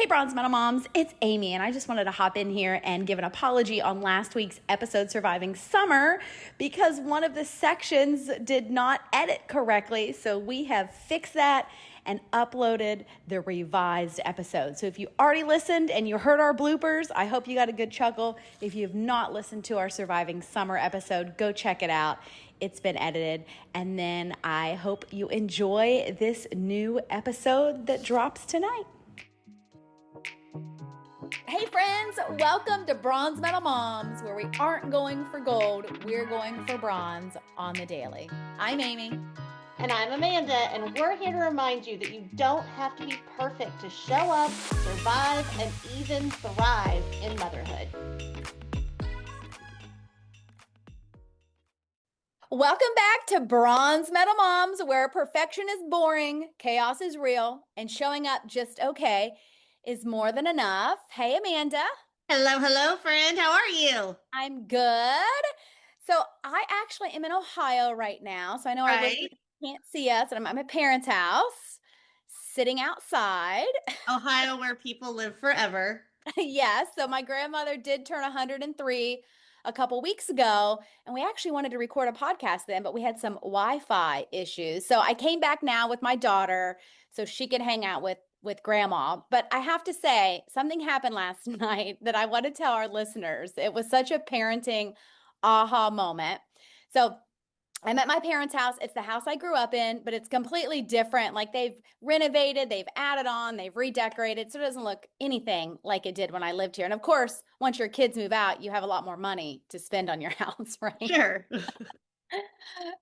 Hey, Bronze Medal Moms, it's Amy, and I just wanted to hop in here and give an apology on last week's episode, Surviving Summer, because one of the sections did not edit correctly. So we have fixed that and uploaded the revised episode. So if you already listened and you heard our bloopers, I hope you got a good chuckle. If you have not listened to our Surviving Summer episode, go check it out. It's been edited. And then I hope you enjoy this new episode that drops tonight. Hey friends, welcome to Bronze Medal Moms, where we aren't going for gold, we're going for bronze on the daily. I'm Amy. And I'm Amanda, and we're here to remind you that you don't have to be perfect to show up, survive, and even thrive in motherhood. Welcome back to Bronze Medal Moms, where perfection is boring, chaos is real, and showing up just okay is more than enough. Hey, Amanda. Hello, friend. How are you? I'm good. So I actually am in Ohio right now. So I know our listeners can't see us, and I'm at my parents' house, sitting outside. Ohio, where people live forever. Yes. So my grandmother did turn 103 a couple weeks ago, and we actually wanted to record a podcast then, but we had some Wi-Fi issues. So I came back now with my daughter so she could hang out with grandma. But I have to say, something happened last night that I want to tell our listeners. It was such a parenting aha moment. So I'm at my parents' house. It's the house I grew up in, but it's completely different. Like they've renovated, they've added on, they've redecorated. So it doesn't look anything like it did when I lived here. And of course, once your kids move out, you have a lot more money to spend on your house, right? Sure.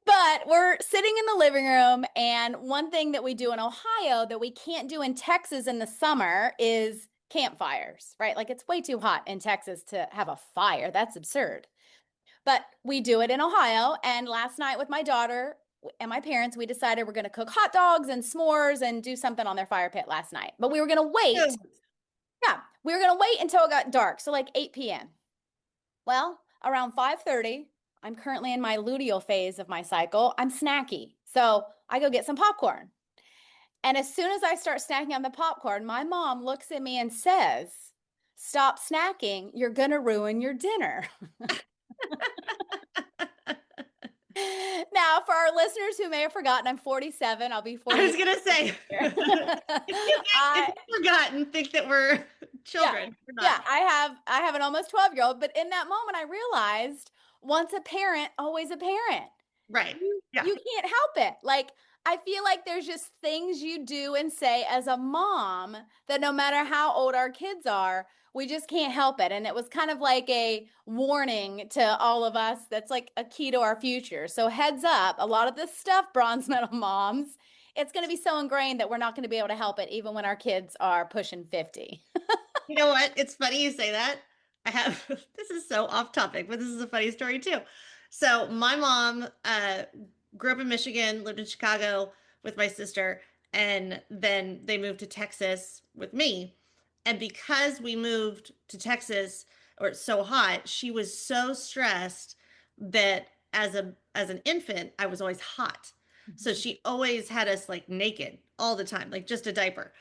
But we're sitting in the living room, and one thing that we do in Ohio that we can't do in Texas in the summer is campfires, right? Like it's way too hot in Texas to have a fire. That's absurd. But we do it in Ohio. And last night with my daughter and my parents, we decided we're going to cook hot dogs and s'mores and do something on their fire pit last night. But we were going to wait. Yeah, we were going to wait until it got dark. So like 8 p.m. Well, around 5:30, I'm currently in my luteal phase of my cycle. I'm snacky. So I go get some popcorn. And as soon as I start snacking on the popcorn, my mom looks at me and says, "Stop snacking. You're going to ruin your dinner." Now, for our listeners who may have forgotten, I'm 47. I'll be 40. I was going to say, if you've forgotten, think that we're children. Yeah, I have an almost 12-year-old, but in that moment, I realized once a parent, always a parent. Right. You can't help it. Like, I feel like there's just things you do and say as a mom that no matter how old our kids are, we just can't help it. And it was kind of like a warning to all of us that's like a key to our future. So heads up, a lot of this stuff, Bronze Medal Moms, it's going to be so ingrained that we're not going to be able to help it even when our kids are pushing 50. You know what? It's funny you say that. This is so off topic, but this is a funny story too. So my mom grew up in Michigan, lived in Chicago with my sister, and then they moved to Texas with me. And because we moved to Texas, or it's so hot, she was so stressed that as an infant, I was always hot. So she always had us like naked all the time, like just a diaper.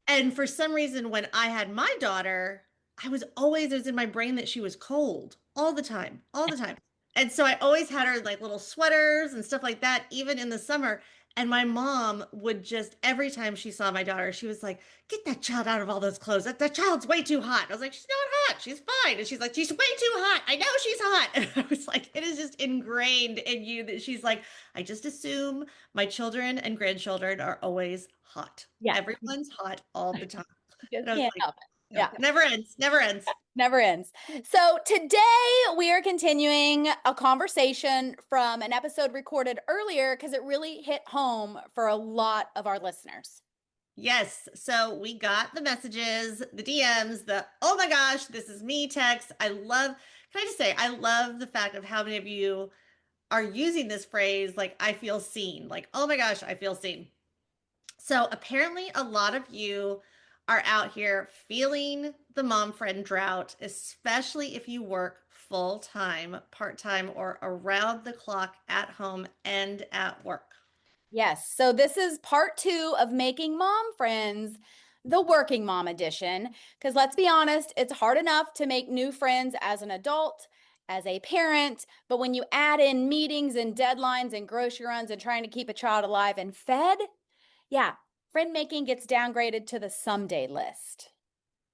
And for some reason, when I had my daughter, it was in my brain that she was cold all the time, all the time. And so I always had her like little sweaters and stuff like that, even in the summer. And my mom would just, every time she saw my daughter, she was like, "Get that child out of all those clothes. That child's way too hot." I was like, "She's not hot. She's fine." And she's like, "She's way too hot. I know she's hot." And I was like, it is just ingrained in you that she's like, "I just assume my children and grandchildren are always hot. Yeah. Everyone's hot all the time." Just And I was can't like, help it. Yeah. Never ends, never ends. Never ends. So today we are continuing a conversation from an episode recorded earlier because it really hit home for a lot of our listeners. Yes. So we got the messages, the DMs, the "oh my gosh, this is me" text. Can I just say, I love the fact of how many of you are using this phrase, like, "I feel seen." Like, "Oh my gosh, I feel seen." So apparently a lot of you are out here feeling the mom friend drought, especially if you work full-time, part-time, or around the clock at home and at work. Yes. So this is part 2 of making mom friends the working mom edition. Because let's be honest, it's hard enough to make new friends as an adult, as a parent. But when you add in meetings and deadlines and grocery runs and trying to keep a child alive and fed, yeah, friend making gets downgraded to the someday list.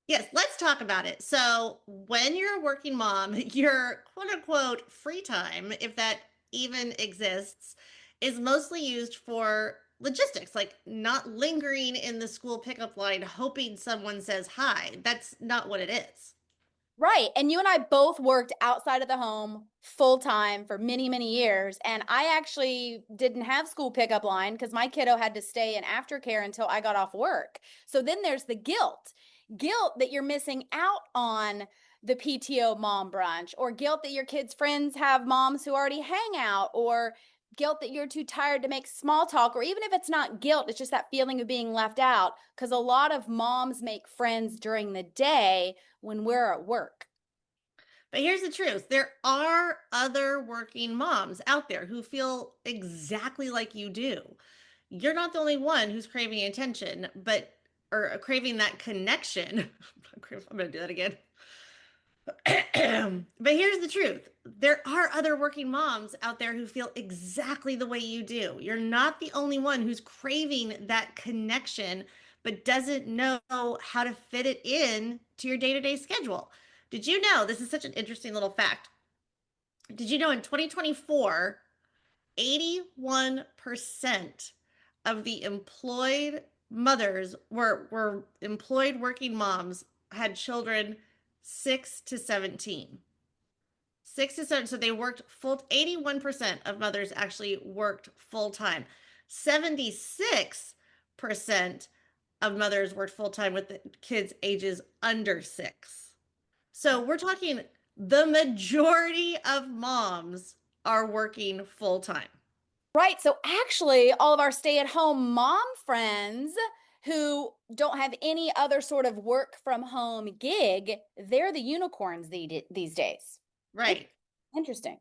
Yes, let's talk about it. So, when you're a working mom, your quote unquote free time, if that even exists, is mostly used for logistics, like not lingering in the school pickup line hoping someone says hi. That's not what it is. Right. And you and I both worked outside of the home full time for many, many years. And I actually didn't have school pickup line because my kiddo had to stay in aftercare until I got off work. So then there's the guilt that you're missing out on the PTO mom brunch, or guilt that your kids' friends have moms who already hang out, or guilt that you're too tired to make small talk, or even if it's not guilt, it's just that feeling of being left out. Because a lot of moms make friends during the day when we're at work. But here's the truth, there are other working moms out there who feel exactly like you do. You're not the only one who's craving attention, but or craving that connection. I'm going to do that again. But here's the truth, there are other working moms out there who feel exactly the way you do. You're not the only one who's craving that connection, but doesn't know how to fit it in to your day to day schedule. Did you know this is such an interesting little fact? Did you know in 2024, 81% of the employed mothers were employed working moms had children 6 to 17. 6 to 7, so they worked full, 81% of mothers actually worked full time. 76% of mothers worked full time with the kids ages under 6. So we're talking the majority of moms are working full time. Right. So actually, all of our stay-at-home mom friends who don't have any other sort of work from home gig, they're the unicorns these days. Right. Interesting.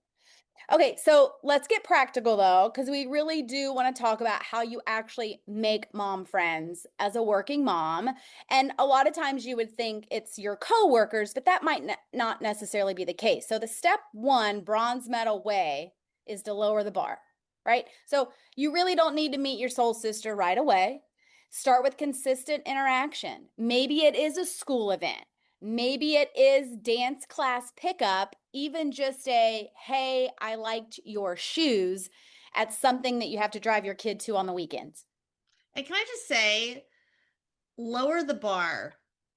Okay, so let's get practical though, because we really do want to talk about how you actually make mom friends as a working mom. And a lot of times you would think it's your coworkers, but that might not necessarily be the case. So the step one bronze medal way is to lower the bar, right? So you really don't need to meet your soul sister right away. Start with consistent interaction. Maybe it is a school event. Maybe it is dance class pickup, even just a, hey, I liked your shoes at something that you have to drive your kid to on the weekends. And can I just say, lower the bar.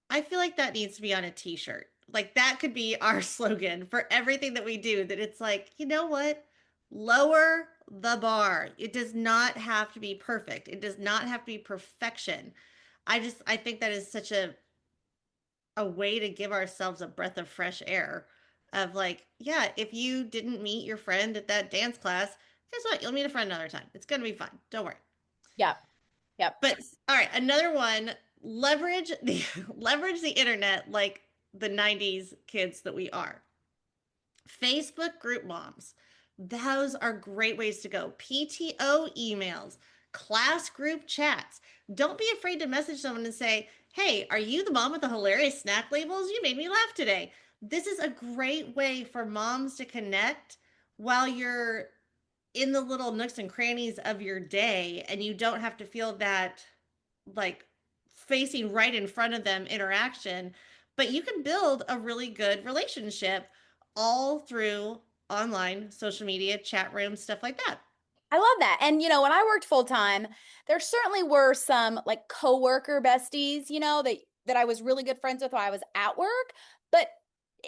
I feel like that needs to be on a t-shirt. Like that could be our slogan for everything that we do, that it's like, you know what? Lower the bar. It does not have to be perfect. It does not have to be perfection. I think that is such a way to give ourselves a breath of fresh air of like, yeah, if you didn't meet your friend at that dance class, guess what? You'll meet a friend another time. It's going to be fine. Don't worry. Yep. Yep. But all right, another one, leverage the leverage the internet like the 90s kids that we are. Facebook group moms. Those are great ways to go. PTO emails, class group chats. Don't be afraid to message someone and say, "Hey, are you the mom with the hilarious snack labels? You made me laugh today." This is a great way for moms to connect while you're in the little nooks and crannies of your day, and you don't have to feel that like facing right in front of them interaction, but you can build a really good relationship all through online social media, chat rooms, stuff like that. I love that. And when I worked full time, there certainly were some like coworker besties, that I was really good friends with while I was at work. But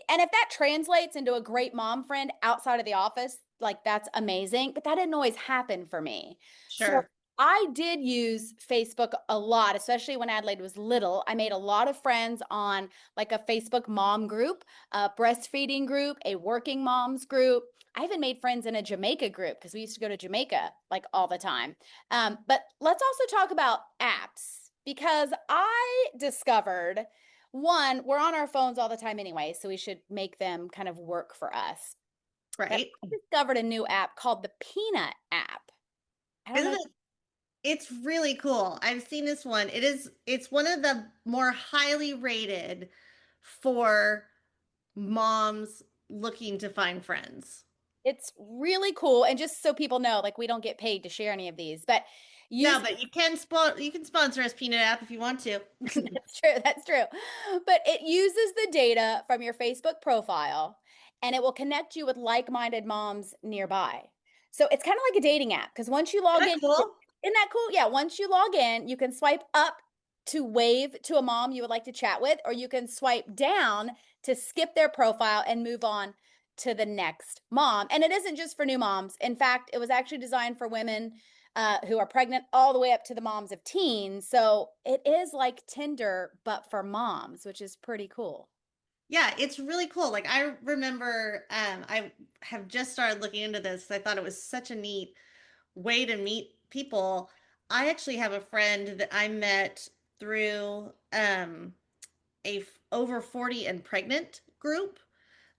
and if that translates into a great mom friend outside of the office, like that's amazing. But that didn't always happen for me. So Sure. I did use Facebook a lot, especially when Adelaide was little. I made a lot of friends on like a Facebook mom group, a breastfeeding group, a working moms group. I even made friends in a Jamaica group because we used to go to Jamaica like all the time. But let's also talk about apps because I discovered one, we're on our phones all the time anyway, so we should make them kind of work for us. But Right. I discovered a new app called the Peanut app. I don't Isn't know. it? It's really cool. I've seen this one. It's one of the more highly rated for moms looking to find friends. It's really cool. And just so people know, like we don't get paid to share any of these, but No, use but you can sponsor us Peanut app if you want to. that's true. That's true. But it uses the data from your Facebook profile and it will connect you with like-minded moms nearby. So it's kind of like a dating app because once you Isn't log that in, cool? isn't that cool? Yeah, once you log in, you can swipe up to wave to a mom you would like to chat with, or you can swipe down to skip their profile and move on to the next mom. And it isn't just for new moms. In fact, it was actually designed for women who are pregnant all the way up to the moms of teens. So it is like Tinder, but for moms, which is pretty cool. Yeah, it's really cool. Like I remember I have just started looking into this. I thought it was such a neat way to meet people. I actually have a friend that I met through over 40 and pregnant group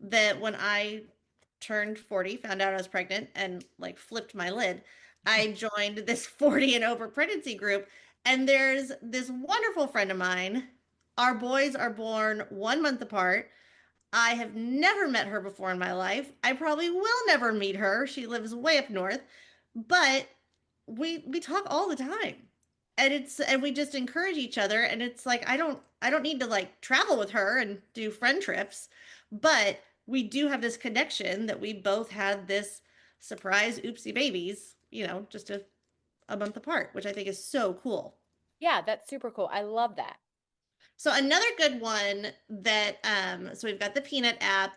that when I turned 40, found out I was pregnant and like flipped my lid, I joined this 40 and over pregnancy group. And there's this wonderful friend of mine. Our boys are born 1 month apart. I have never met her before in my life. I probably will never meet her. She lives way up north, but we talk all the time. And we just encourage each other and it's like I don't need to like travel with her and do friend trips, but we do have this connection that we both had this surprise oopsie babies, just a month apart, which I think is so cool. Yeah, that's super cool. I love that. So another good one that so we've got the Peanut app.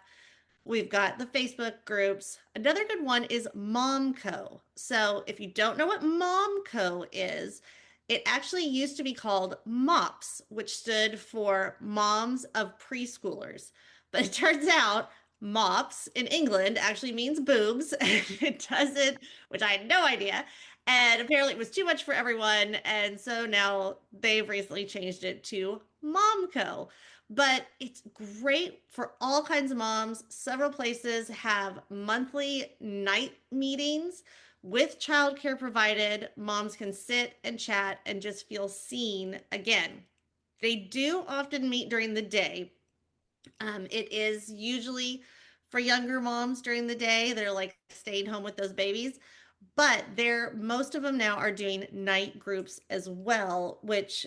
We've got the Facebook groups. Another good one is MomCo. So if you don't know what MomCo is, it actually used to be called MOPS, which stood for Moms of Preschoolers. But it turns out MOPS in England actually means boobs. And it doesn't, which I had no idea. And apparently it was too much for everyone. And so now they've recently changed it to MomCo, but it's great for all kinds of moms. Several places have monthly night meetings with childcare provided. Moms can sit and chat and just feel seen again. They do often meet during the day. It is usually for younger moms during the day. They're like staying home with those babies, but they're most of them now are doing night groups as well, which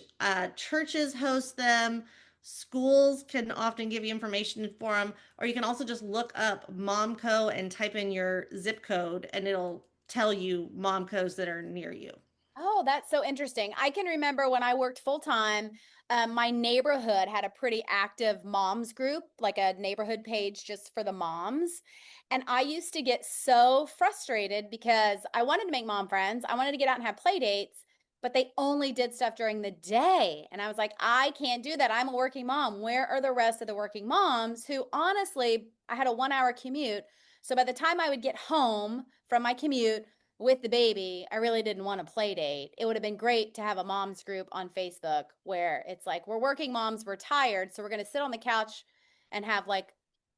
churches host them. Schools can often give you information for them, or you can also just look up MomCo and type in your zip code, and it'll tell you MomCos that are near you. Oh, that's so interesting. I can remember when I worked full time, my neighborhood had a pretty active moms group, like a neighborhood page just for the moms. And I used to get so frustrated because I wanted to make mom friends. I wanted to get out and have play dates, but they only did stuff during the day. And I was like, I can't do that. I'm a working mom. Where are the rest of the working moms who honestly, I had a 1 hour commute. So by the time I would get home from my commute, with the baby, I really didn't want a play date. It would have been great to have a mom's group on Facebook where it's like, we're working moms, we're tired, so we're going to sit on the couch and have like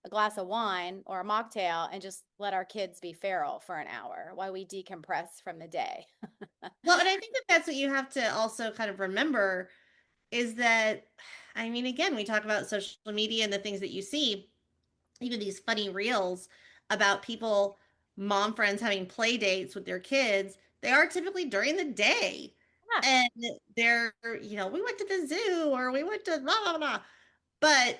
a glass of wine or a mocktail and just let our kids be feral for an hour while we decompress from the day. Well, and I think that that's what you have to also kind of remember is that, I mean, again, we talk about social media and the things that you see, even these funny reels about people, mom friends having play dates with their kids, they are typically during the day. Yeah, And they're, we went to the zoo or we went to blah, blah, blah. But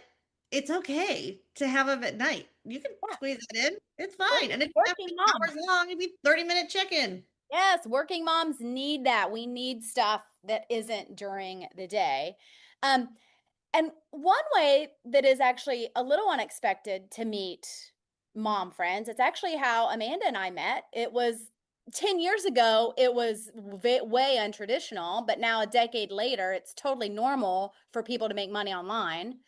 it's okay to have them at night. You can yeah. squeeze it in. It's fine. And it doesn't have to Working be moms. hours long. It'd be 30-minute check-in. Yes, working moms need that. We need stuff that isn't during the day. Um, And one way that is actually a little unexpected to meet mom friends, it's actually how Amanda and I met. It was 10 years ago, it was way untraditional, but now a decade later, it's totally normal for people to make money online.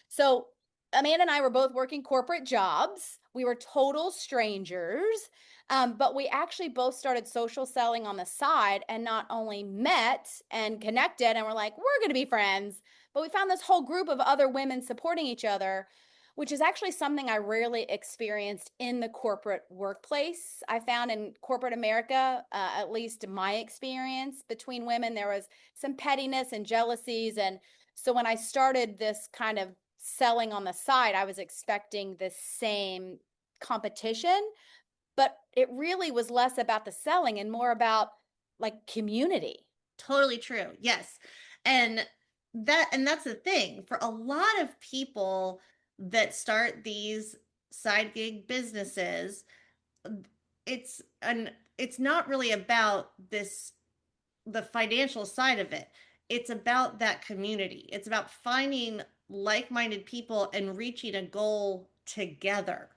So Amanda and I were both working corporate jobs. We were total strangers, but we actually both started social selling on the side and not only met and connected and we're like, we're going to be friends, but we found this whole group of other women supporting each other. which is actually something I rarely experienced in the corporate workplace. I found in corporate America, at least my experience between women, there was some pettiness and jealousies. And so when I started this kind of selling on the side, I was expecting the same competition, but it really was less about the selling and more about like community. Totally true. Yes. And that's the thing for a lot of people that start these side gig businesses, it's not really about this the financial side of it. It's about that community. It's about finding like-minded people and reaching a goal together,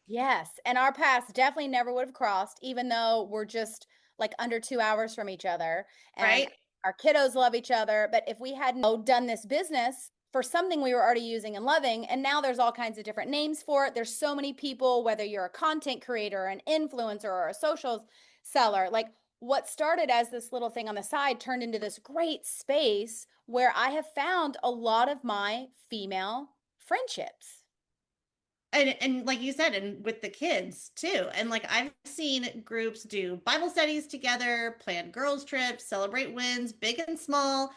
Yes, and our paths definitely never would have crossed, even though we're just like under 2 hours from each other and right? our kiddos love each other. But if we hadn't done this business for something we were already using and loving, and now there's all kinds of different names for it. There's so many people, whether you're a content creator, an influencer, or a social seller, like what started as this little thing on the side turned into this great space where I have found a lot of my female friendships. And like you said, and with the kids too. And like I've seen groups do Bible studies together, plan girls trips, celebrate wins, big and small.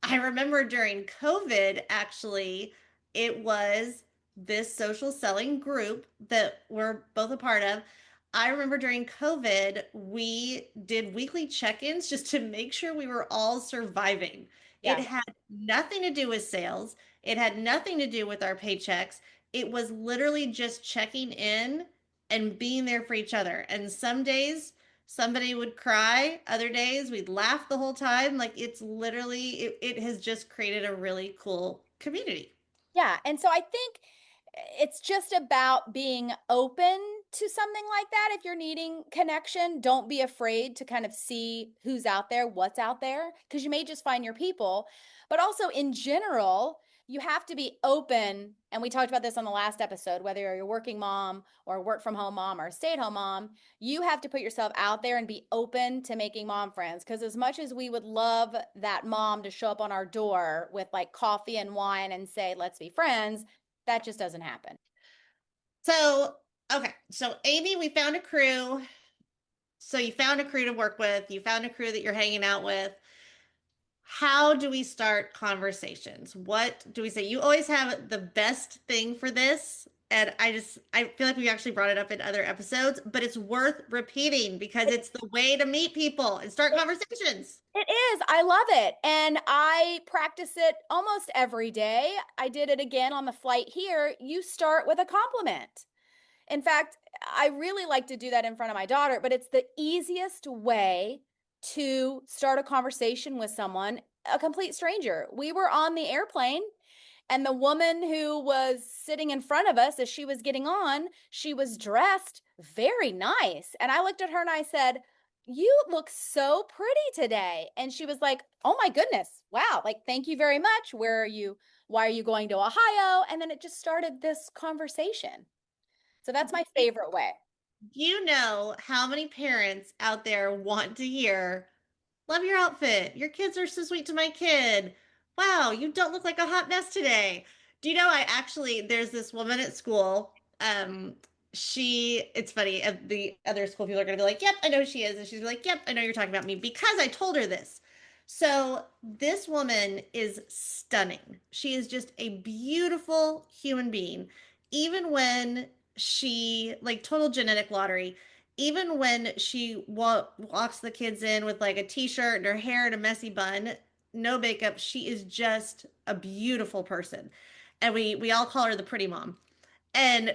I remember during COVID, actually, it was this social selling group that we're both a part of. I remember during COVID, we did weekly check-ins just to make sure we were all surviving. It Yeah. had nothing to do with sales. It had nothing to do with our paychecks. It was literally just checking in and being there for each other. And some days somebody would cry, other days we'd laugh the whole time. Like it's literally, it has just created a really cool community. Yeah. And so I think it's just about being open to something like that. If you're needing connection, don't be afraid to kind of see who's out there, what's out there, because you may just find your people. But also, in general, you have to be open. And we talked about this on the last episode, whether you're a working mom or a work from home mom or a stay at home mom, you have to put yourself out there and be open to making mom friends. Because as much as we would love that mom to show up on our door with like coffee and wine and say, let's be friends, that just doesn't happen. So, okay. So, Amy, we found a crew. So, you found a crew to work with, you found a crew that you're hanging out with. How do we start conversations? What do we say? You always have the best thing for this. And I feel like we actually brought it up in other episodes, but it's worth repeating because It, it's the way to meet people and start it, conversations. it is. I love it. And I practice it almost every day. I did it again on the flight here. You start with a compliment. In fact, I really like to do that in front of my daughter, but it's the easiest way to start a conversation with someone, a complete stranger. We were on the airplane, and the woman who was sitting in front of us as she was getting on, she was dressed very nice. And I looked at her and I said, "You look so pretty today." And she was like, "Oh my goodness. Wow. Like, thank you very much. Where are you? Why are you going to Ohio?" And then it just started this conversation. So that's my favorite way. You know how many parents out there want to hear, love your outfit. Your kids are so sweet to my kid. Wow, you don't look like a hot mess today. Do you know I actually there's this woman at school. It's funny, the other school people are gonna be like, yep, I know who she is. And she's like, yep, I know you're talking about me because I told her this. So this woman is stunning. She is just a beautiful human being. Even when she like total genetic lottery, even when she walks the kids in with like a t-shirt and her hair in a messy bun, no makeup, she is just a beautiful person. And we all call her the pretty mom. And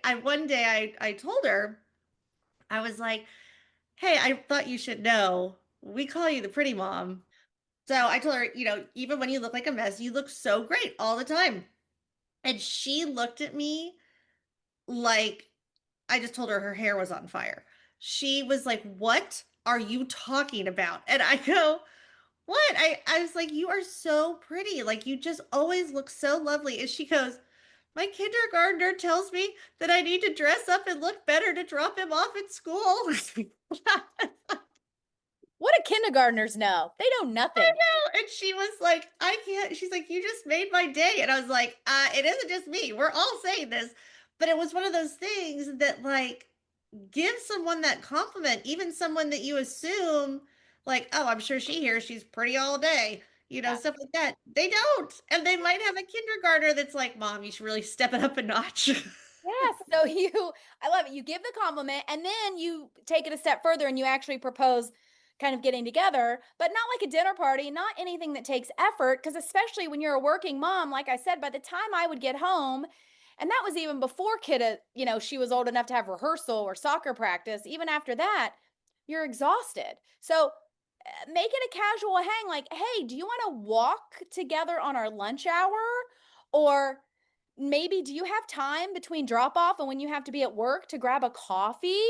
I one day I told her, I was like, "Hey, I thought you should know. We call you the pretty mom." So I told her, even when you look like a mess, you look so great all the time. And she looked at me like I just told her her hair was on fire. She was like, "What are you talking about?" And I go, "What?" I was like, "You are so pretty. Like you just always look so lovely." And she goes, "My kindergartner tells me that I need to dress up and look better to drop him off at school." What do kindergartners know? They know I nothing. know. And she was like, I can't. She's like, you just made my day. And I was like, it isn't just me. We're all saying this. But it was one of those things that, like, give someone that compliment, even someone that you assume, like, oh, I'm sure she hears she's pretty all day, Yeah. stuff like that. They don't. And they might have a kindergartner that's like, Mom, you should really step it up a notch. Yes. So I love it. You give the compliment and then you take it a step further and you actually propose kind of getting together, but not like a dinner party, not anything that takes effort. Cause especially when you're a working mom, like I said, by the time I would get home, and that was even before she was old enough to have rehearsal or soccer practice. Even after that, you're exhausted. So make it a casual hang like, hey, do you want to walk together on our lunch hour? Or maybe do you have time between drop off and when you have to be at work to grab a coffee?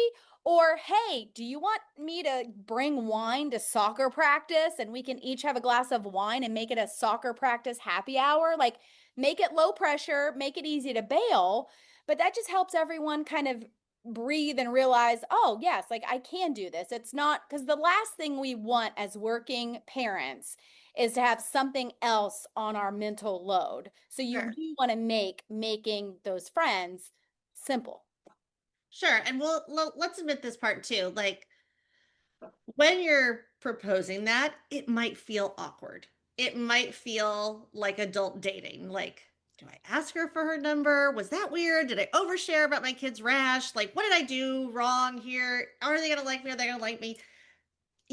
Or hey, do you want me to bring wine to soccer practice and we can each have a glass of wine and make it a soccer practice happy hour? Like, make it low pressure, make it easy to bail. But that just helps everyone kind of breathe and realize, oh, yes, like I can do this. It's not because the last thing we want as working parents is to have something else on our mental load. So you Sure. do want to make making those friends simple. Sure. And let's admit this part too. Like, when you're proposing that, it might feel awkward. It might feel like adult dating. Like, do I ask her for her number? Was that weird? Did I overshare about my kid's rash? Like, what did I do wrong here? Are they gonna like me? Are they gonna like me?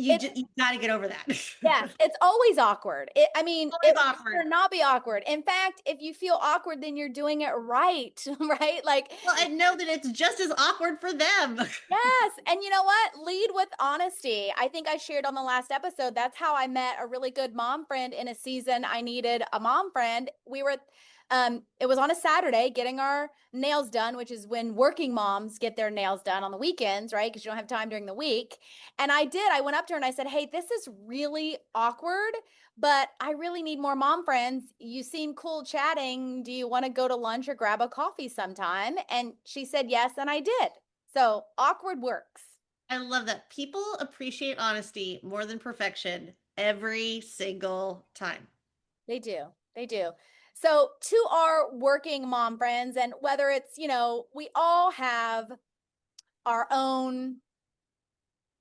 It's You gotta get over that. Yes, it's always awkward. I mean, Always it would awkward. rather not be awkward. In fact, if you feel awkward, then you're doing it right, right? Like, Well, I know that it's just as awkward for them. yes. And you know what? Lead with honesty. I think I shared on the last episode. That's how I met a really good mom friend in a season I needed a mom friend. It was on a Saturday getting our nails done, which is when working moms get their nails done on the weekends, right? Because you don't have time during the week. And I went up to her and I said, hey, this is really awkward, but I really need more mom friends. You seem cool chatting. Do you want to go to lunch or grab a coffee sometime? And she said yes, and I did. So awkward works. I love that. People appreciate honesty more than perfection every single time. They do. They do. So to our working mom friends, and whether it's, we all have our own,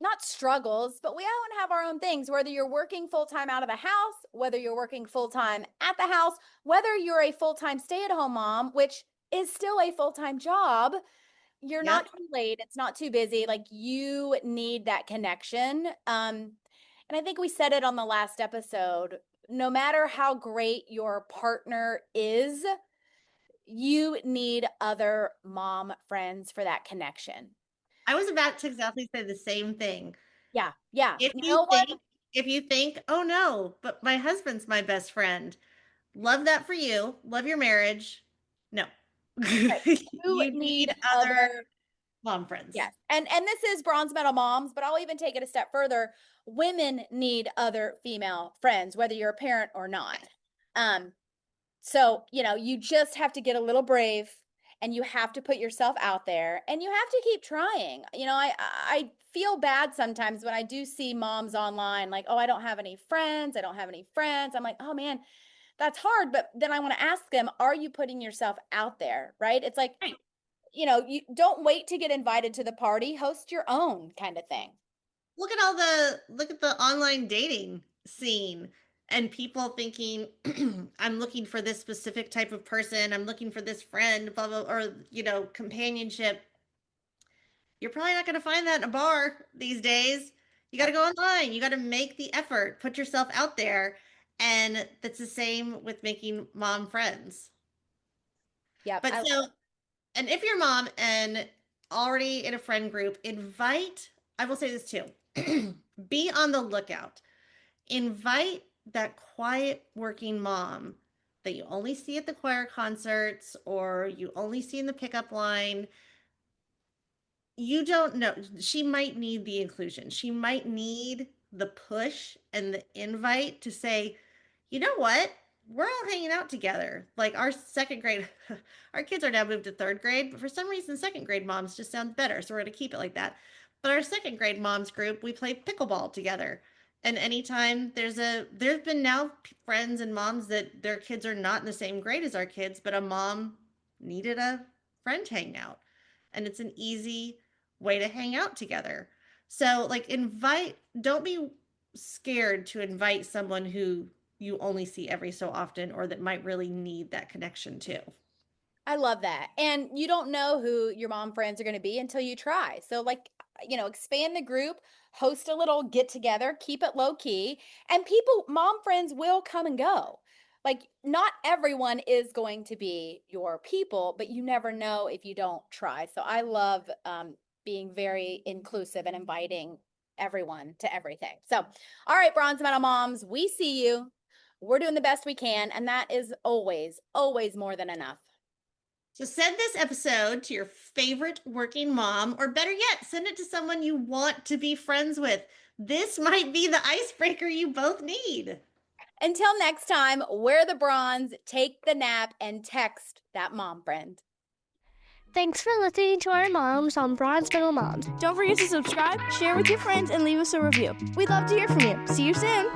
not struggles, but we all have our own things, whether you're working full time out of the house, whether you're working full time at the house, whether you're a full time stay at home mom, which is still a full time job. You're not Yep. too late. It's not too busy. Like you need that connection. And I think we said it on the last episode. No matter how great your partner is, you need other mom friends for that connection. I was about to exactly say the same thing. Yeah. Yeah. If you No one, think, if you think, oh no, but my husband's my best friend, love that for you. Love your marriage. No. right. You You need need other other. mom friends. Yes. And this is bronze medal moms, but I'll even take it a step further. Women need other female friends, whether you're a parent or not. Um, So, you just have to get a little brave and you have to put yourself out there and you have to keep trying. I feel bad sometimes when I do see moms online like, "Oh, I don't have any friends. I don't have any friends." I'm like, "Oh man, that's hard." But then I want to ask them, "Are you putting yourself out there?" Right? It's like, Right. you don't wait to get invited to the party, host your own kind of thing. Look at the online dating scene and people thinking I'm looking for this specific type of person, I'm looking for this friend, blah blah, or companionship. You're probably not going to find that in a bar these days. You got Yep. to go online. You got to make the effort, put yourself out there. And that's the same with making mom friends. Yep. But so, and if you're mom and already in a friend group, I will say this too, be on the lookout. Invite that quiet working mom that you only see at the choir concerts or you only see in the pickup line. You don't know. She might need the inclusion. She might need the push and the invite to say, you know what? We're all hanging out together. Like our second grade, our kids are now moved to third grade, but for some reason, second grade moms just sounds better. So we're going to keep it like that. But our second grade moms group, we play pickleball together. And anytime there's been now friends and moms that their kids are not in the same grade as our kids, but a mom needed a friend hangout. And it's an easy way to hang out together. So, like, don't be scared to invite someone who you only see every so often or that might really need that connection too. I love that. And you don't know who your mom friends are going to be until you try. So, like, expand the group, host a little get together, keep it low key, and mom friends will come and go. Like, not everyone is going to be your people, but you never know if you don't try. So, I love being very inclusive and inviting everyone to everything. So, all right, Bronze Medal moms, we see you. We're doing the best we can. And that is always, always more than enough. So send this episode to your favorite working mom, or better yet, send it to someone you want to be friends with. This might be the icebreaker you both need. Until next time, wear the bronze, take the nap, and text that mom friend. Thanks for listening to our moms on Bronze Medal Moms. Don't forget to subscribe, share with your friends, and leave us a review. We'd love to hear from you. See you soon.